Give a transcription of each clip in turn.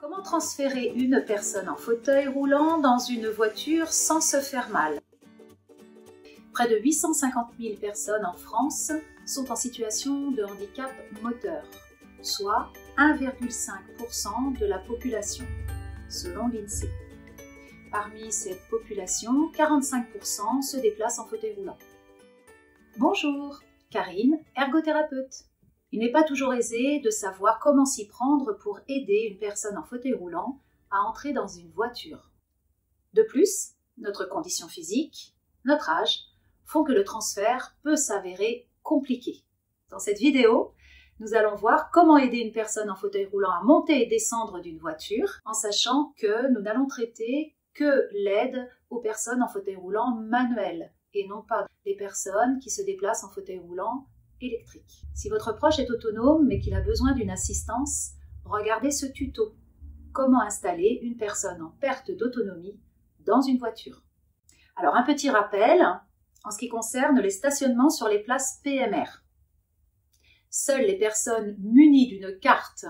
Comment transférer une personne en fauteuil roulant dans une voiture sans se faire mal? Près de 850 000 personnes en France sont en situation de handicap moteur, soit 1,5% de la population, selon l'INSEE. Parmi cette population, 45% se déplacent en fauteuil roulant. Bonjour, Karine, ergothérapeute. Il n'est pas toujours aisé de savoir comment s'y prendre pour aider une personne en fauteuil roulant à entrer dans une voiture. De plus, notre condition physique, notre âge, font que le transfert peut s'avérer compliqué. Dans cette vidéo, nous allons voir comment aider une personne en fauteuil roulant à monter et descendre d'une voiture, en sachant que nous n'allons traiter que l'aide aux personnes en fauteuil roulant manuel et non pas les personnes qui se déplacent en fauteuil roulant électrique. Si votre proche est autonome mais qu'il a besoin d'une assistance, regardez ce tuto. Comment installer une personne en perte d'autonomie dans une voiture. Alors un petit rappel en ce qui concerne les stationnements sur les places PMR. Seules les personnes munies d'une carte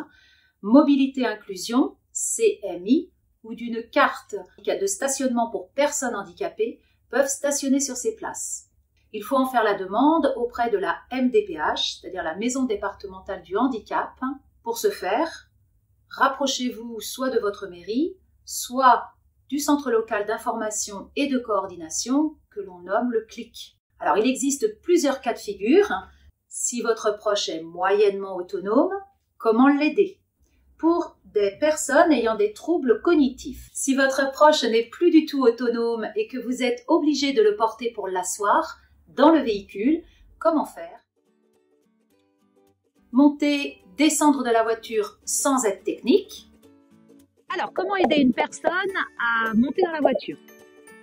Mobilité Inclusion, CMI, ou d'une carte de stationnement pour personnes handicapées peuvent stationner sur ces places. Il faut en faire la demande auprès de la MDPH, c'est-à-dire la Maison départementale du handicap. Pour ce faire, rapprochez-vous soit de votre mairie, soit du centre local d'information et de coordination que l'on nomme le CLIC. Alors, il existe plusieurs cas de figure. Si votre proche est moyennement autonome, comment l'aider? Pour des personnes ayant des troubles cognitifs. Si votre proche n'est plus du tout autonome et que vous êtes obligé de le porter pour l'asseoir dans le véhicule, comment faire? Monter, descendre de la voiture sans aide technique. Alors, comment aider une personne à monter dans la voiture?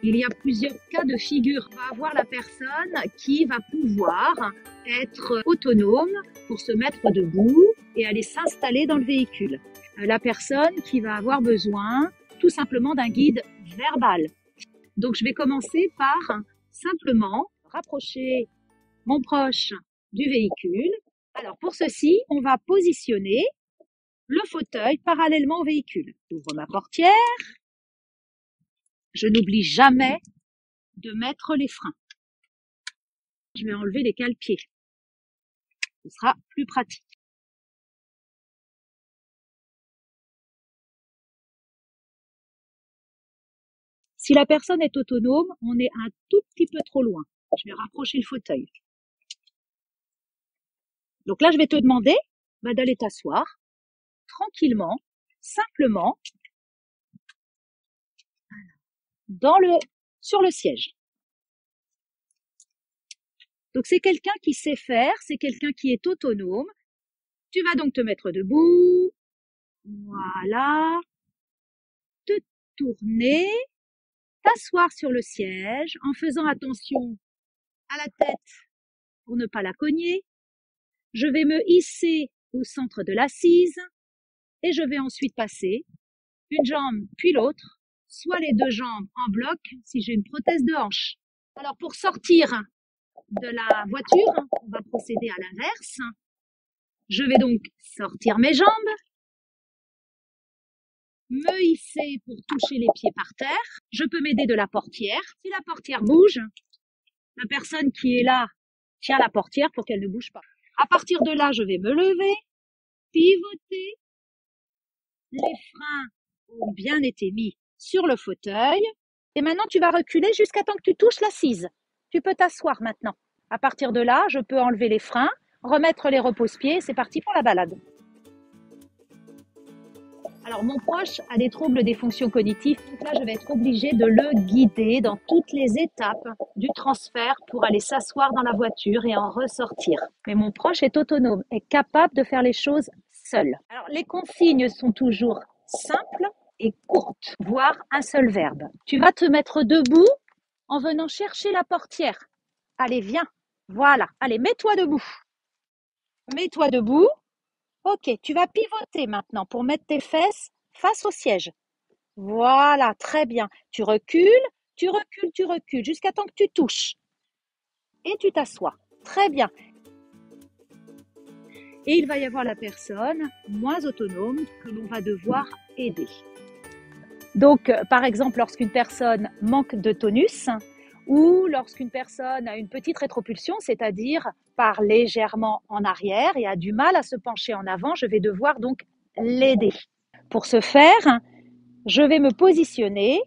Il y a plusieurs cas de figure. On va avoir la personne qui va pouvoir être autonome pour se mettre debout et aller s'installer dans le véhicule. La personne qui va avoir besoin tout simplement d'un guide verbal. Donc, je vais commencer par simplement rapprocher mon proche du véhicule. Alors, pour ceci, on va positionner le fauteuil parallèlement au véhicule. J'ouvre ma portière. Je n'oublie jamais de mettre les freins. Je vais enlever les cale-pieds. Ce sera plus pratique. Si la personne est autonome, on est un tout petit peu trop loin. Je vais rapprocher le fauteuil. Donc là, je vais te demander d'aller t'asseoir tranquillement, simplement, sur le siège. Donc c'est quelqu'un qui sait faire, c'est quelqu'un qui est autonome. Tu vas donc te mettre debout, voilà, te tourner, t'asseoir sur le siège en faisant attention à la tête pour ne pas la cogner. Je vais me hisser au centre de l'assise et je vais ensuite passer une jambe puis l'autre, soit les deux jambes en bloc si j'ai une prothèse de hanche. Alors pour sortir de la voiture, on va procéder à l'inverse. Je vais donc sortir mes jambes, me hisser pour toucher les pieds par terre. Je peux m'aider de la portière. Si la portière bouge, la personne qui est là tient la portière pour qu'elle ne bouge pas. À partir de là, je vais me lever, pivoter. Les freins ont bien été mis sur le fauteuil. Et maintenant, tu vas reculer jusqu'à temps que tu touches l'assise. Tu peux t'asseoir maintenant. À partir de là, je peux enlever les freins, remettre les repose-pieds. C'est parti pour la balade. Alors, mon proche a des troubles des fonctions cognitives. Donc là, je vais être obligée de le guider dans toutes les étapes du transfert pour aller s'asseoir dans la voiture et en ressortir. Mais mon proche est autonome, est capable de faire les choses seul. Alors, les consignes sont toujours simples et courtes, voire un seul verbe. Tu vas te mettre debout en venant chercher la portière. Allez, viens. Voilà. Allez, mets-toi debout. Mets-toi debout. Ok, tu vas pivoter maintenant pour mettre tes fesses face au siège. Voilà, très bien. Tu recules jusqu'à temps que tu touches. Et tu t'assois. Très bien. et il va y avoir la personne moins autonome que l'on va devoir aider. Donc, par exemple, lorsqu'une personne manque de tonus ou lorsqu'une personne a une petite rétropulsion, c'est-à-dire part légèrement en arrière et a du mal à se pencher en avant, je vais devoir donc l'aider. Pour ce faire, je vais me positionner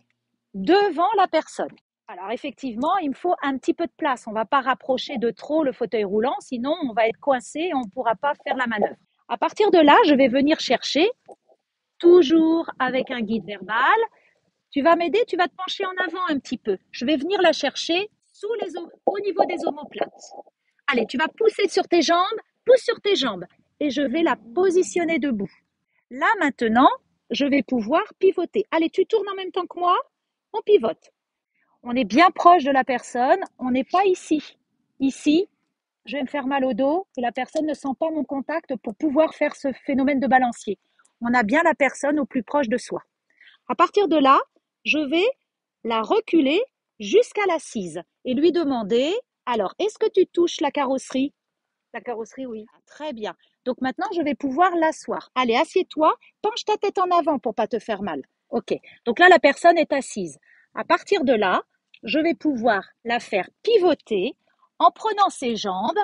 devant la personne. Alors effectivement, il me faut un petit peu de place. On ne va pas rapprocher de trop le fauteuil roulant, sinon on va être coincé et on ne pourra pas faire la manœuvre. À partir de là, je vais venir chercher, toujours avec un guide verbal. Tu vas m'aider, tu vas te pencher en avant un petit peu. Je vais venir la chercher au niveau des omoplates. Allez, tu vas pousser sur tes jambes, pousse sur tes jambes et je vais la positionner debout. Là maintenant, je vais pouvoir pivoter. Allez, tu tournes en même temps que moi, on pivote. On est bien proche de la personne, on n'est pas ici. Ici, je vais me faire mal au dos et la personne ne sent pas mon contact pour pouvoir faire ce phénomène de balancier. On a bien la personne au plus proche de soi. À partir de là, je vais la reculer jusqu'à l'assise et lui demander, alors, est-ce que tu touches la carrosserie? La carrosserie, oui. Très bien. Donc maintenant, je vais pouvoir l'asseoir. Allez, assieds-toi, penche ta tête en avant pour pas te faire mal. Ok. Donc là, la personne est assise. À partir de là, je vais pouvoir la faire pivoter en prenant ses jambes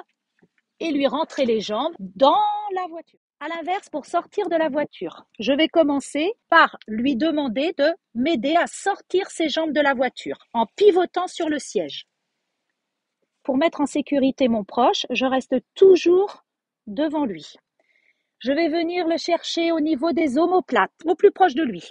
et lui rentrer les jambes dans la voiture. À l'inverse, pour sortir de la voiture, je vais commencer par lui demander de m'aider à sortir ses jambes de la voiture en pivotant sur le siège. Pour mettre en sécurité mon proche, je reste toujours devant lui. Je vais venir le chercher au niveau des omoplates, au plus proche de lui.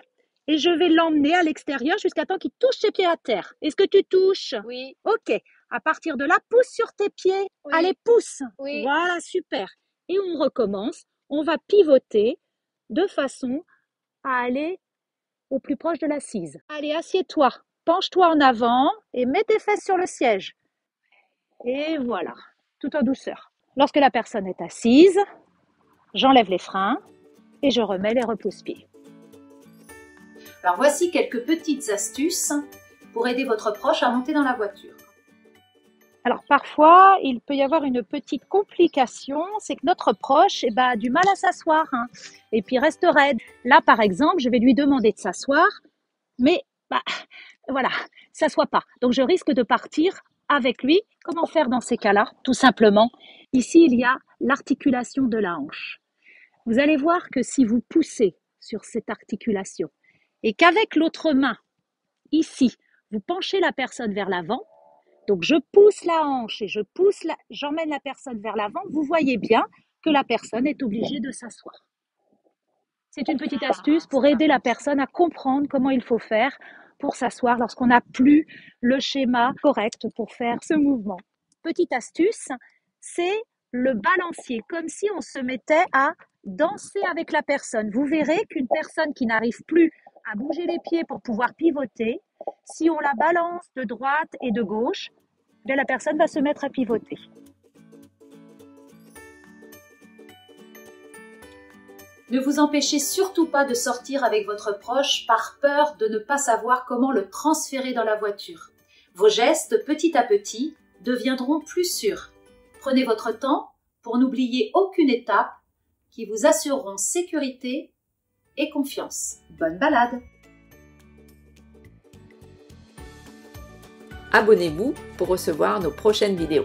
Et je vais l'emmener à l'extérieur jusqu'à temps qu'il touche ses pieds à terre. Est-ce que tu touches? Oui. Ok. À partir de là, pousse sur tes pieds. Oui. Allez, pousse. Oui. Voilà, super. Et on recommence. On va pivoter de façon à aller au plus proche de l'assise. Allez, assieds-toi. Penche-toi en avant et mets tes fesses sur le siège. Et voilà, tout en douceur. Lorsque la personne est assise, j'enlève les freins et je remets les repose-pieds. Alors voici quelques petites astuces pour aider votre proche à monter dans la voiture. Alors parfois, il peut y avoir une petite complication, c'est que notre proche a du mal à s'asseoir et puis reste raide. Là par exemple, je vais lui demander de s'asseoir, mais voilà, s'assoit pas. Donc je risque de partir avec lui. Comment faire dans ces cas-là? Tout simplement, ici il y a l'articulation de la hanche. Vous allez voir que si vous poussez sur cette articulation et qu'avec l'autre main, ici, vous penchez la personne vers l'avant, donc je pousse la hanche et j'emmène la personne vers l'avant, vous voyez bien que la personne est obligée de s'asseoir. C'est une petite astuce pour aider la personne à comprendre comment il faut faire pour s'asseoir lorsqu'on n'a plus le schéma correct pour faire ce mouvement. Petite astuce, c'est le balancier, comme si on se mettait à danser avec la personne. Vous verrez qu'une personne qui n'arrive plus à bouger les pieds pour pouvoir pivoter, si on la balance de droite et de gauche, la personne va se mettre à pivoter. Ne vous empêchez surtout pas de sortir avec votre proche par peur de ne pas savoir comment le transférer dans la voiture. Vos gestes, petit à petit, deviendront plus sûrs. Prenez votre temps pour n'oublier aucune étape qui vous assureront sécurité et confiance. Bonne balade! Abonnez-vous pour recevoir nos prochaines vidéos.